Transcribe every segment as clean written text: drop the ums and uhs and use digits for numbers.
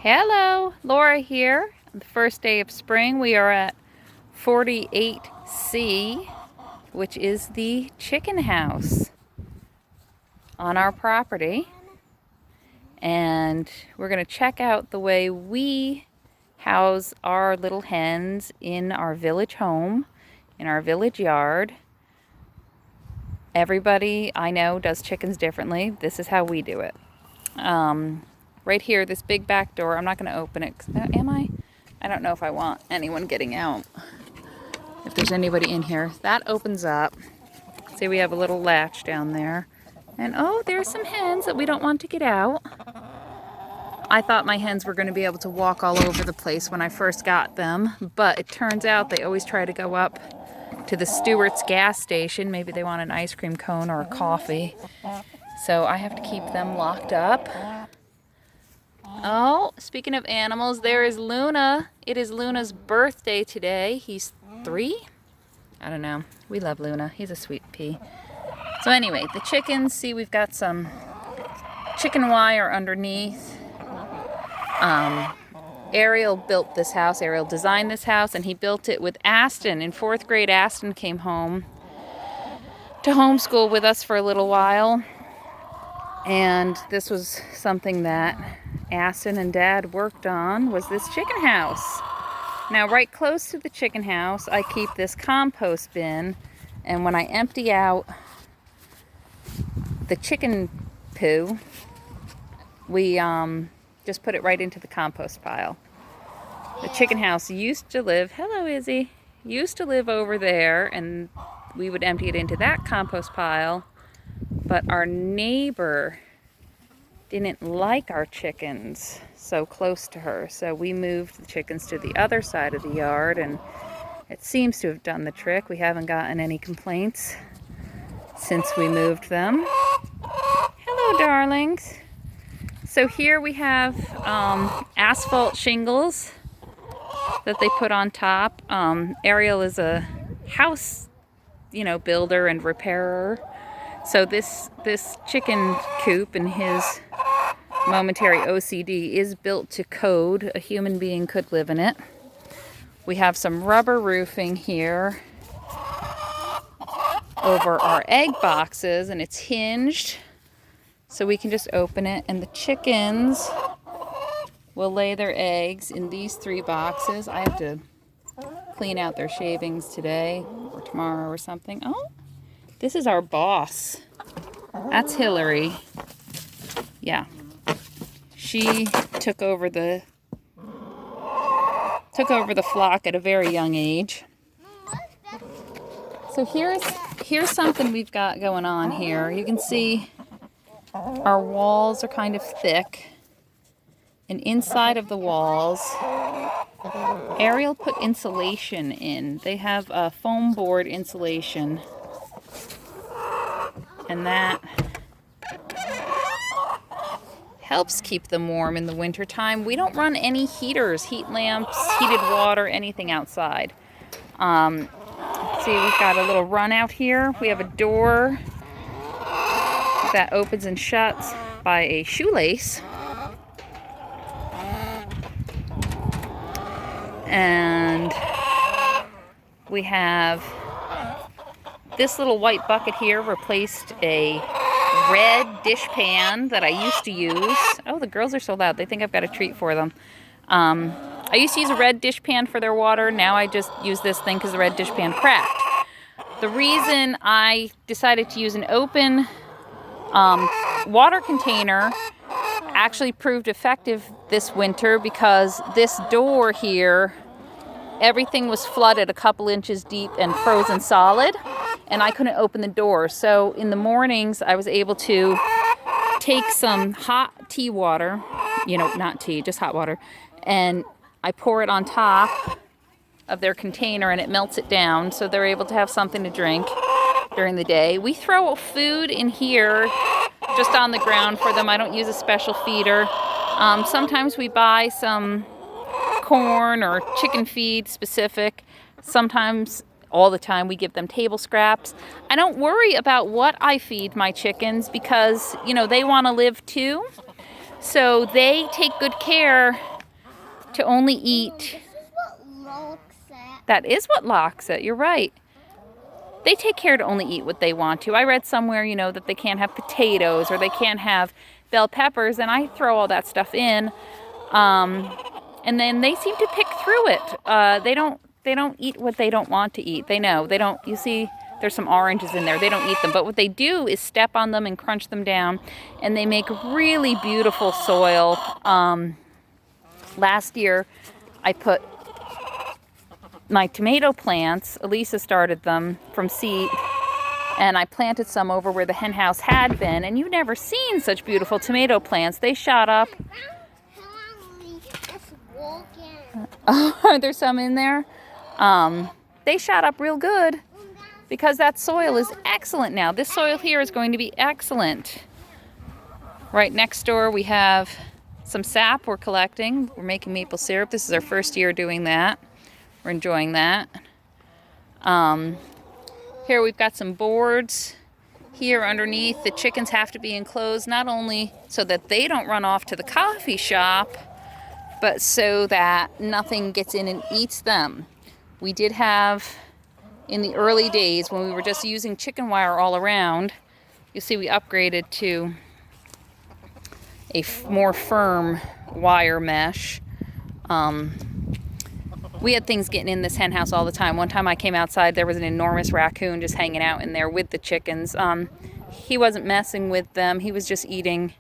Hello, Laura here. On the first day of spring, we are at 48C, which is the chicken house on our property. And we're going to check out the way we house our little hens in our village home, in our village yard. Everybody I know does chickens differently. This is how we do it. Right here, this big back door, I'm not going to open it. Am I? I don't know if I want anyone getting out. If there's anybody in here. That opens up. See, we have a little latch down there. And oh, there's some hens that we don't want to get out. I thought my hens were going to be able to walk all over the place when I first got them, but it turns out they always try to go up to the Stewart's gas station. Maybe they want an ice cream cone or a coffee. So I have to keep them locked up. Oh, speaking of animals, there is Luna. It is Luna's birthday today. He's 3? I don't know. We love Luna. He's a sweet pea. So anyway, the chickens, see, we've got some chicken wire underneath. Ariel built this house. Ariel designed this house, and he built it with Aston. In 4th grade, Aston came home to homeschool with us for a little while. And this was something that Aston and Dad worked on, was this chicken house. Now, right close to the chicken house, I keep this compost bin, and when I empty out the chicken poo, we just put it right into the compost pile. The chicken house used to live, hello Izzy, used to live over there, and we would empty it into that compost pile, but our neighbor didn't like our chickens so close to her, so we moved the chickens to the other side of the yard, and it seems to have done the trick. We haven't gotten any complaints since we moved them. Hello, darlings. So here we have asphalt shingles that they put on top. Ariel is a house, builder and repairer. So this chicken coop and his momentary OCD is built to code. A human being could live in it. We have some rubber roofing here over our egg boxes, and it's hinged. So we can just open it, and the chickens will lay their eggs in these 3 boxes. I have to clean out their shavings today or tomorrow or something. Oh, this is our boss. That's Hillary. Yeah. She took over the flock at a very young age. So here's something we've got going on here. You can see our walls are kind of thick, and inside of the walls, Ariel put insulation in. They have a foam board insulation, and that helps keep them warm in the wintertime. We don't run any heaters, heat lamps, heated water, anything outside. See, we've got a little run out here. We have a door that opens and shuts by a shoelace. And we have this little white bucket here replaced a red dish pan that I used to use. Oh, the girls are so loud. They think I've got a treat for them. I used to use a red dish pan for their water. Now I just use this thing because the red dish pan cracked. The reason I decided to use an open water container actually proved effective this winter, because this door here, everything was flooded a couple inches deep and frozen solid, and I couldn't open the door. So in the mornings, I was able to take some hot tea water, not tea, just hot water, and I pour it on top of their container, and it melts it down, so they're able to have something to drink during the day. We throw food in here just on the ground for them. I don't use a special feeder. Sometimes we buy some corn or chicken feed specific. Sometimes, all the time, we give them table scraps. I don't worry about what I feed my chickens because, they want to live too. So they take good care to only eat. This is what locks it. That is what locks it. You're right. They take care to only eat what they want to. I read somewhere, you know, that they can't have potatoes or they can't have bell peppers, and I throw all that stuff in. And then they seem to pick through it. They don't eat what they don't want to eat. They know. They don't. You see, there's some oranges in there. They don't eat them. But what they do is step on them and crunch them down, and they make really beautiful soil. Last year, I put my tomato plants, Elisa started them from seed, and I planted some over where the hen house had been, and you've never seen such beautiful tomato plants. They shot up. Oh, there's some in there. They shot up real good because that soil is excellent now. This soil here is going to be excellent. Right next door we have some sap we're collecting. We're making maple syrup. This is our first year doing that. We're enjoying that. Here we've got some boards here underneath. The chickens have to be enclosed not only so that they don't run off to the coffee shop, but so that nothing gets in and eats them. We did have, in the early days when we were just using chicken wire all around, you see we upgraded to a more firm wire mesh. We had things getting in this hen house all the time. One time I came outside, there was an enormous raccoon just hanging out in there with the chickens. He wasn't messing with them. He was just eating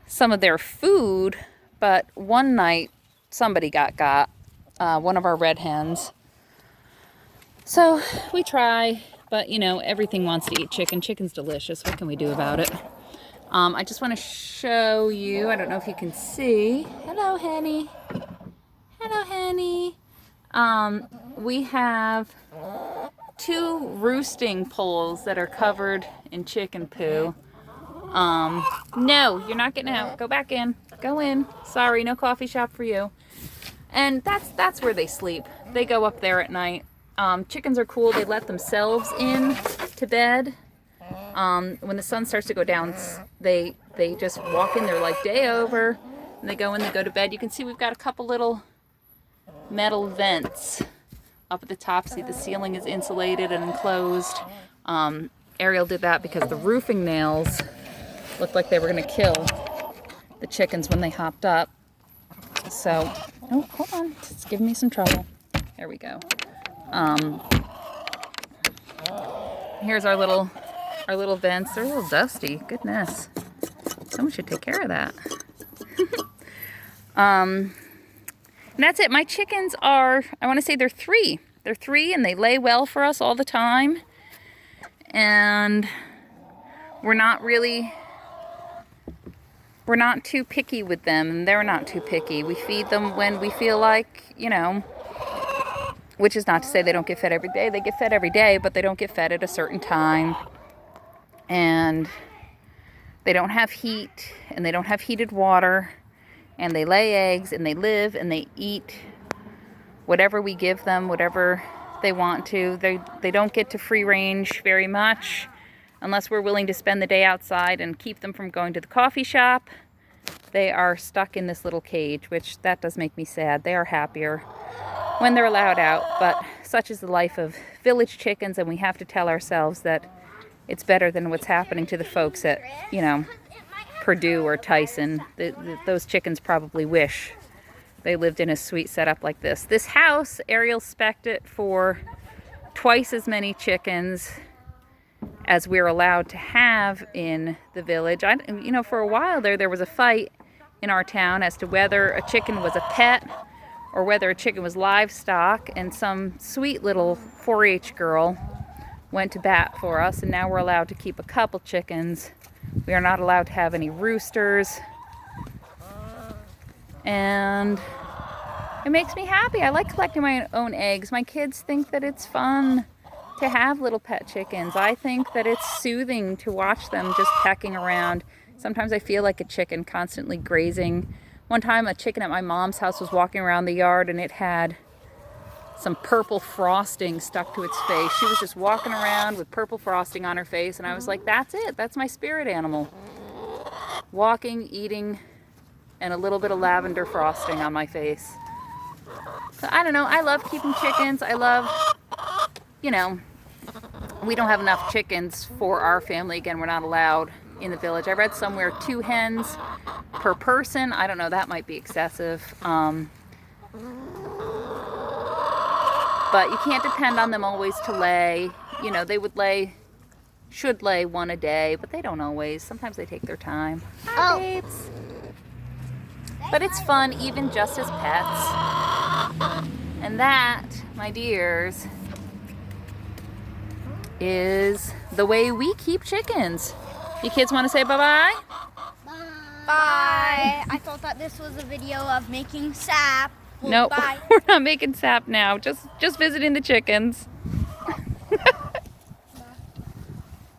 some of their food. But one night, somebody got one of our red hens. So we try, but you know, everything wants to eat chicken. Chicken's delicious. What can we do about it? I just want to show you, I don't know if you can see. Hello, Henny. Hello, Henny. We have 2 roosting poles that are covered in chicken poo. No, you're not getting out. Go back in. Go in. Sorry, no coffee shop for you. And that's where they sleep. They go up there at night. Chickens are cool. They let themselves in to bed. When the sun starts to go down, they just walk in there like day over, and they go in, they go to bed. You can see we've got a couple little metal vents up at the top. See, the ceiling is insulated and enclosed. Ariel did that because the roofing nails looked like they were going to kill the chickens when they hopped up. So, oh, hold on, it's giving me some trouble. There we go. Here's our little vents. They're a little dusty. Goodness, someone should take care of that. And that's it. My chickens are, I want to say they're 3. They're 3 and they lay well for us all the time. And we're not too picky with them, and they're not too picky. We feed them when we feel like, you know, which is not to say they don't get fed every day. They get fed every day, but they don't get fed at a certain time. And they don't have heat, and they don't have heated water, and they lay eggs, and they live, and they eat whatever we give them, whatever they want to. They don't get to free range very much unless we're willing to spend the day outside and keep them from going to the coffee shop. They are stuck in this little cage, which that does make me sad. They are happier when they're allowed out, but such is the life of village chickens, and we have to tell ourselves that it's better than what's happening to the folks at, you know, Purdue or Tyson. Those chickens probably wish they lived in a sweet setup like this. This house, Ariel spec'd it for twice as many chickens as we're allowed to have in the village. You know, for a while there was a fight in our town as to whether a chicken was a pet or whether a chicken was livestock, and some sweet little 4-H girl went to bat for us, and now we're allowed to keep a couple chickens. We are not allowed to have any roosters, and it makes me happy. I like collecting my own eggs. My kids think that it's fun to have little pet chickens. I think that it's soothing to watch them just pecking around. Sometimes I feel like a chicken constantly grazing. One time a chicken at my mom's house was walking around the yard, and it had some purple frosting stuck to its face. She was just walking around with purple frosting on her face, and I was like, that's it. That's my spirit animal. walking, eating, and a little bit of lavender frosting on my face. So I don't know, I love keeping chickens. I love, you know, we don't have enough chickens for our family. Again, we're not allowed in the village. I read somewhere 2 hens per person. I don't know, that might be excessive. But you can't depend on them always to lay. You know, they should lay 1 a day, but they don't always. Sometimes they take their time. Hi, babes. But it's fun, even just as pets. And that, my dears, is the way we keep chickens. You kids want to say bye-bye? Bye. I thought that this was a video of making sap. Well, Nope, bye. we're not making sap now. Just visiting the chickens.